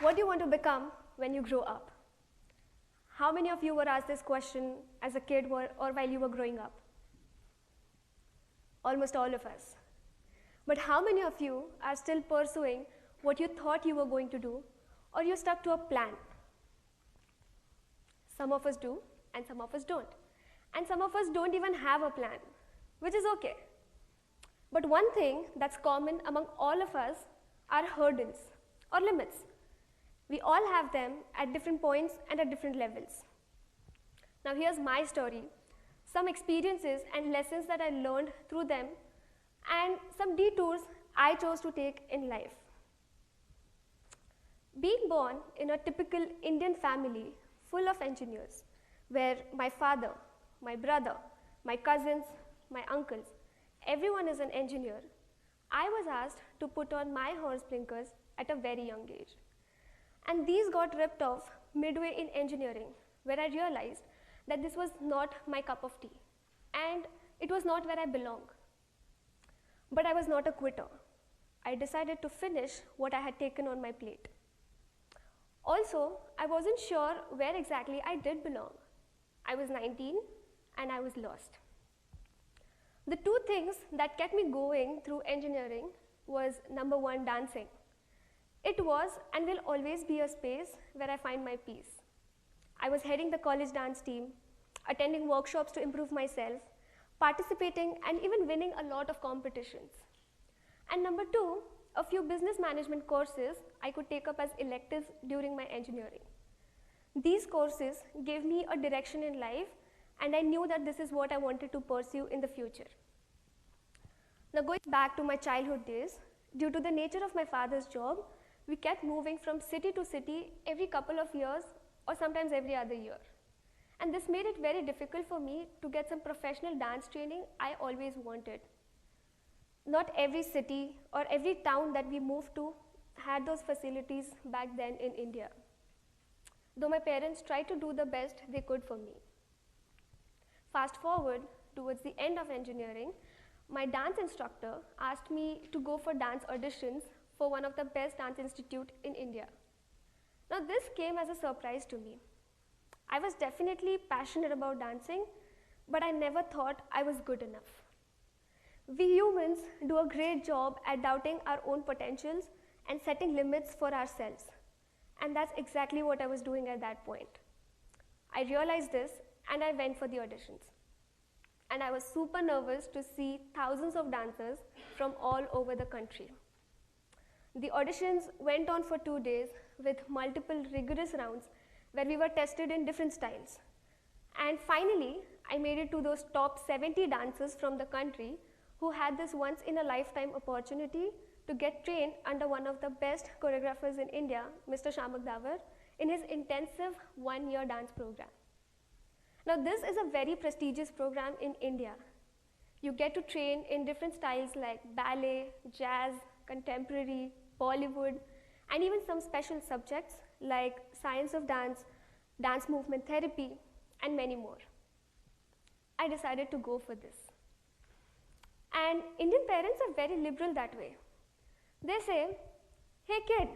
What do you want to become when you grow up? How many of you were asked this question as a kid or while you were growing up? Almost all of us. But how many of you are still pursuing what you thought you were going to do, or you stuck to a plan? Some of us do, and some of us don't. And some of us don't even have a plan, which is okay. But one thing that's common among all of us are hurdles or limits. We all have them at different points and at different levels. Now here's my story, some experiences and lessons that I learned through them, and some detours I chose to take in life. Being born in a typical Indian family full of engineers, where my father, my brother, my cousins, my uncles, everyone is an engineer, I was asked to put on my horse blinkers at a very young age. And these got ripped off midway in engineering, where I realized that this was not my cup of tea, and it was not where I belong. But I was not a quitter. I decided to finish what I had taken on my plate. Also, I wasn't sure where exactly I did belong. I was 19 and I was lost. The two things that kept me going through engineering was number one, dancing. It was and will always be a space where I find my peace. I was heading the college dance team, attending workshops to improve myself, participating and even winning a lot of competitions. And number two, a few business management courses I could take up as electives during my engineering. These courses gave me a direction in life, and I knew that this is what I wanted to pursue in the future. Now going back to my childhood days, due to the nature of my father's job, we kept moving from city to city every couple of years or sometimes every other year. And this made it very difficult for me to get some professional dance training I always wanted. Not every city or every town that we moved to had those facilities back then in India, though my parents tried to do the best they could for me. Fast forward towards the end of engineering, my dance instructor asked me to go for dance auditions for one of the best dance institutes in India. Now this came as a surprise to me. I was definitely passionate about dancing, but I never thought I was good enough. We humans do a great job at doubting our own potentials and setting limits for ourselves. And that's exactly what I was doing at that point. I realized this and I went for the auditions. And I was super nervous to see thousands of dancers from all over the country. The auditions went on for 2 days with multiple rigorous rounds where we were tested in different styles. And finally, I made it to those top 70 dancers from the country who had this once in a lifetime opportunity to get trained under one of the best choreographers in India, Mr. Shamak Davar, in his intensive 1-year dance program. Now this is a very prestigious program in India. You get to train in different styles like ballet, jazz, contemporary, Bollywood, and even some special subjects like science of dance, dance movement therapy, and many more. I decided to go for this. And Indian parents are very liberal that way. They say, hey kid,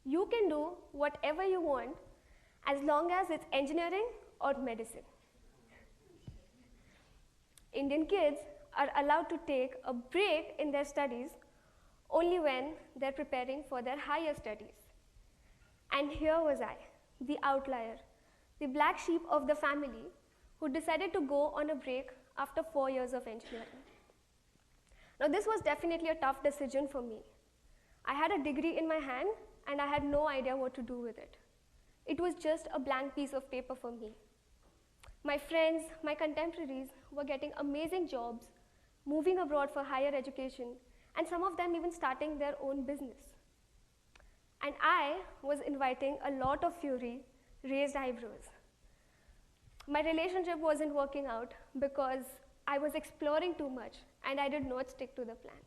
you can do whatever you want as long as it's engineering or medicine. Indian kids are allowed to take a break in their studies only when they're preparing for their higher studies. And here was I, the outlier, the black sheep of the family who decided to go on a break after 4 years of engineering. Now this was definitely a tough decision for me. I had a degree in my hand and I had no idea what to do with it. It was just a blank piece of paper for me. My friends, my contemporaries were getting amazing jobs, moving abroad for higher education, and some of them even starting their own business. And I was inviting a lot of fury, raised eyebrows. My relationship wasn't working out because I was exploring too much and I did not stick to the plan.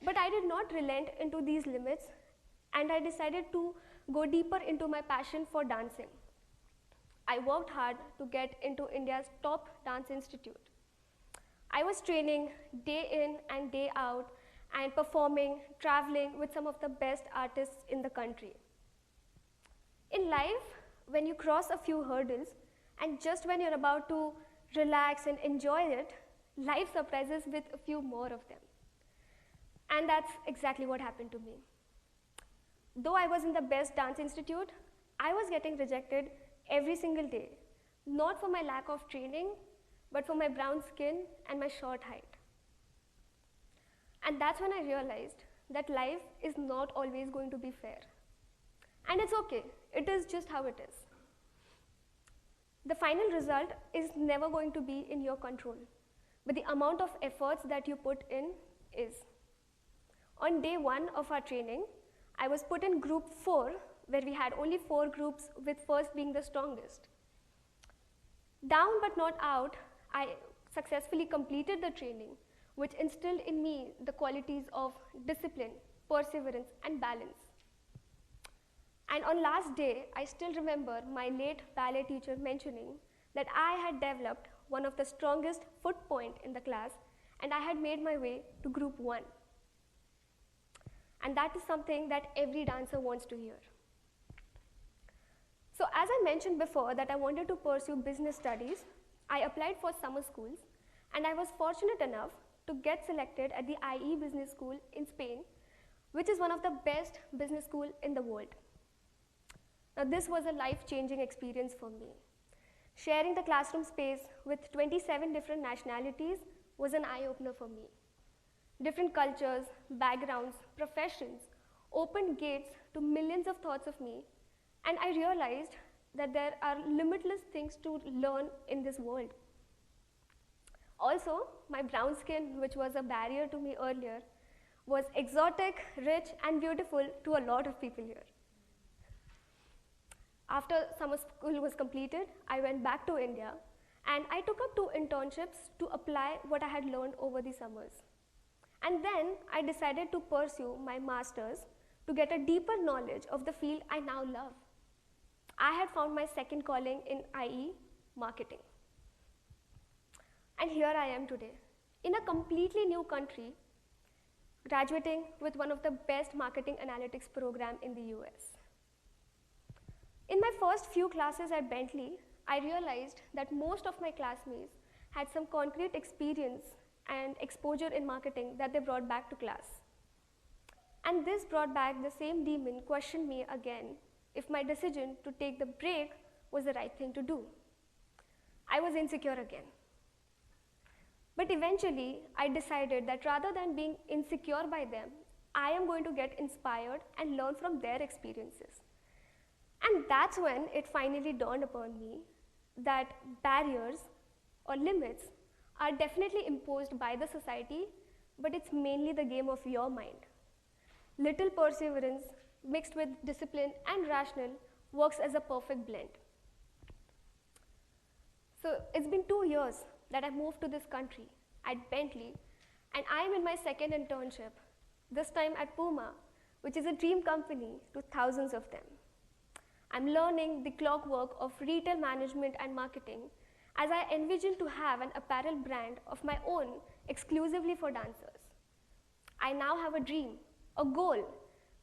But I did not relent into these limits and I decided to go deeper into my passion for dancing. I worked hard to get into India's top dance institute. I was training day in and day out and performing, traveling with some of the best artists in the country. In life, when you cross a few hurdles, and just when you're about to relax and enjoy it, life surprises with a few more of them. And that's exactly what happened to me. Though I was in the best dance institute, I was getting rejected every single day, not for my lack of training, but for my brown skin and my short height. And that's when I realized that life is not always going to be fair. And it's okay, it is just how it is. The final result is never going to be in your control, but the amount of efforts that you put in is. On day 1 of our training, I was put in group 4, where we had only 4 groups, with first being the strongest. Down but not out, I successfully completed the training, which instilled in me the qualities of discipline, perseverance, and balance. And on last day, I still remember my late ballet teacher mentioning that I had developed one of the strongest foot point in the class, and I had made my way to group 1. And that is something that every dancer wants to hear. So as I mentioned before that I wanted to pursue business studies, I applied for summer schools, and I was fortunate enough to get selected at the IE Business School in Spain, which is one of the best business schools in the world. Now this was a life-changing experience for me. Sharing the classroom space with 27 different nationalities was an eye-opener for me. Different cultures, backgrounds, professions opened gates to millions of thoughts of me, and I realized that there are limitless things to learn in this world. Also, my brown skin, which was a barrier to me earlier, was exotic, rich, and beautiful to a lot of people here. After summer school was completed, I went back to India, and I took up 2 internships to apply what I had learned over the summers. And then I decided to pursue my master's to get a deeper knowledge of the field I now love. I had found my second calling in IE, marketing. And here I am today, in a completely new country, graduating with one of the best marketing analytics program in the US. In my first few classes at Bentley, I realized that most of my classmates had some concrete experience and exposure in marketing that they brought back to class. And this brought back the same demon questioned me again if my decision to take the break was the right thing to do. I was insecure again. But eventually, I decided that rather than being insecure by them, I am going to get inspired and learn from their experiences. And that's when it finally dawned upon me that barriers or limits are definitely imposed by the society, but it's mainly the game of your mind. Little perseverance mixed with discipline and rationale works as a perfect blend. So it's been 2 years that I moved to this country at Bentley, and I am in my second internship, this time at Puma, which is a dream company to thousands of them. I'm learning the clockwork of retail management and marketing as I envision to have an apparel brand of my own exclusively for dancers. I now have a dream, a goal,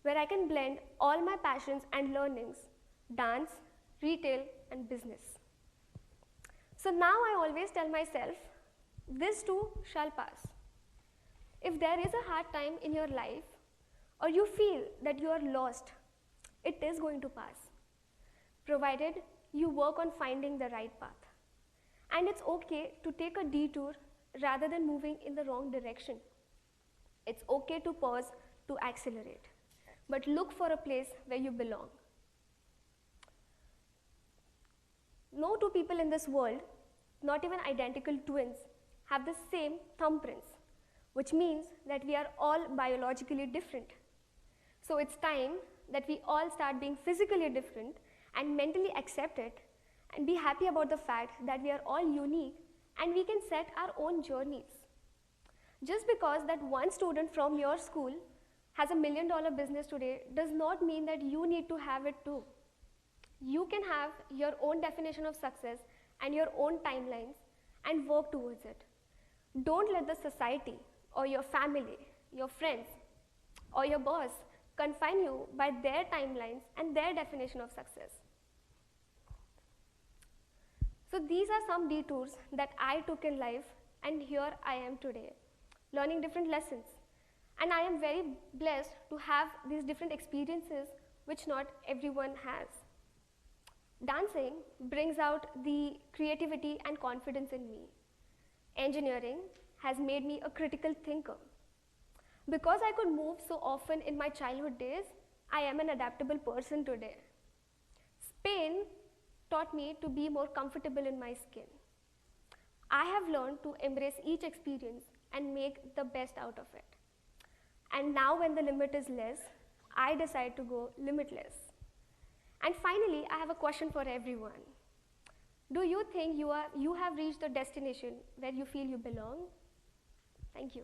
where I can blend all my passions and learnings, dance, retail, and business. So now I always tell myself, this too shall pass. If there is a hard time in your life, or you feel that you are lost, it is going to pass, provided you work on finding the right path. And it's okay to take a detour rather than moving in the wrong direction. It's okay to pause to accelerate, but look for a place where you belong. No 2 people in this world, not even identical twins, have the same thumbprints, which means that we are all biologically different. So it's time that we all start being physically different and mentally accept it and be happy about the fact that we are all unique and we can set our own journeys. Just because that one student from your school has $1 million business today does not mean that you need to have it too. You can have your own definition of success and your own timelines and work towards it. Don't let the society or your family, your friends, or your boss confine you by their timelines and their definition of success. So these are some detours that I took in life, and here I am today, learning different lessons. And I am very blessed to have these different experiences which not everyone has. Dancing brings out the creativity and confidence in me. Engineering has made me a critical thinker. Because I could move so often in my childhood days, I am an adaptable person today. Spain taught me to be more comfortable in my skin. I have learned to embrace each experience and make the best out of it. And now when the limit is less, I decide to go limitless. And finally, I have a question for everyone. Do you think you have reached the destination where you feel you belong? Thank you.